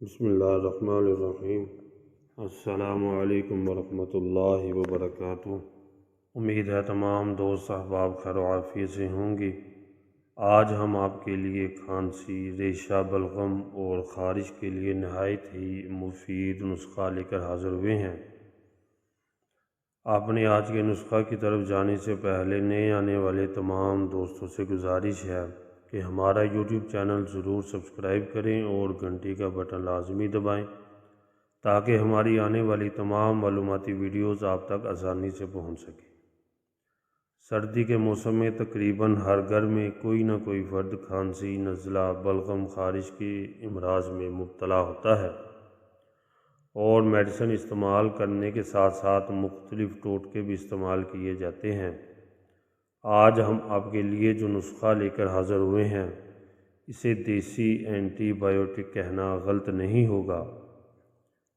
بسم اللہ الرحمن الرحیم۔ السلام علیکم ورحمۃ اللہ وبرکاتہ۔ امید ہے تمام دوست احباب خیر و عافیت سے ہوں گے۔ آج ہم آپ کے لیے کھانسی، ریشہ، بلغم اور خارش کے لیے نہایت ہی مفید نسخہ لے کر حاضر ہوئے ہیں۔ آپ نے آج کے نسخہ کی طرف جانے سے پہلے نئے آنے والے تمام دوستوں سے گزارش ہے کہ ہمارا یوٹیوب چینل ضرور سبسکرائب کریں اور گھنٹی کا بٹن لازمی دبائیں تاکہ ہماری آنے والی تمام معلوماتی ویڈیوز آپ تک آسانی سے پہنچ سکیں۔ سردی کے موسم میں تقریباً ہر گھر میں کوئی نہ کوئی فرد کھانسی، نزلہ، بلغم، خارش کے امراض میں مبتلا ہوتا ہے اور میڈیسن استعمال کرنے کے ساتھ ساتھ مختلف ٹوٹکے بھی استعمال کیے جاتے ہیں۔ آج ہم آپ کے لیے جو نسخہ لے کر حاضر ہوئے ہیں اسے دیسی اینٹی بایوٹک کہنا غلط نہیں ہوگا۔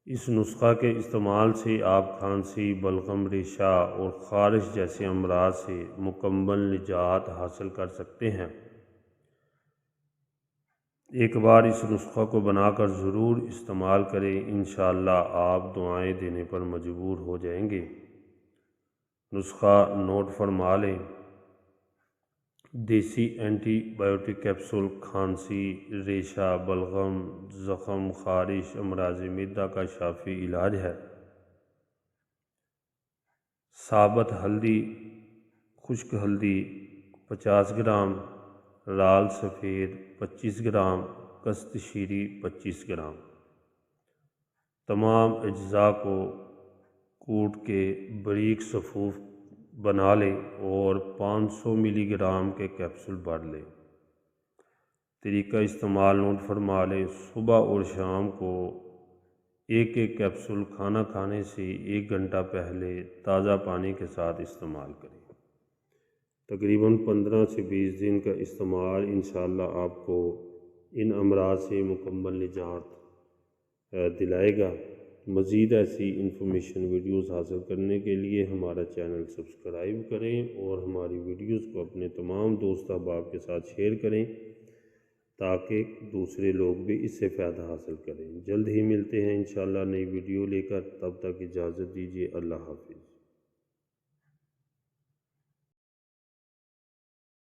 اس نسخہ کے استعمال سے آپ کھانسی، بلغم، ریشہ اور خارش جیسے امراض سے مکمل نجات حاصل کر سکتے ہیں۔ ایک بار اس نسخہ کو بنا کر ضرور استعمال کریں، انشاءاللہ آپ دعائیں دینے پر مجبور ہو جائیں گے۔ نسخہ نوٹ فرما لیں۔ دیسی اینٹی بایوٹک کیپسول کھانسی، ریشہ، بلغم، زخم، خارش، امراض معدہ کا شافی علاج ہے۔ ثابت ہلدی، خشک ہلدی 50 گرام، لال سفید 25 گرام، کست شیری 25 گرام۔ تمام اجزاء کو کوٹ کے باریک صفوف بنا لیں اور 500 ملی گرام کے کیپسول بھر لیں۔ طریقہ استعمال نوٹ فرما لیں۔ صبح اور شام کو ایک ایک کیپسول کھانا کھانے سے 1 گھنٹہ پہلے تازہ پانی کے ساتھ استعمال کریں۔ تقریباً 15 سے 20 دن کا استعمال انشاءاللہ آپ کو ان امراض سے مکمل نجات دلائے گا۔ مزید ایسی انفارمیشن ویڈیوز حاصل کرنے کے لیے ہمارا چینل سبسکرائب کریں اور ہماری ویڈیوز کو اپنے تمام دوست احباب کے ساتھ شیئر کریں تاکہ دوسرے لوگ بھی اس سے فائدہ حاصل کریں۔ جلد ہی ملتے ہیں انشاءاللہ نئی ویڈیو لے کر، تب تک اجازت دیجیے۔ اللہ حافظ۔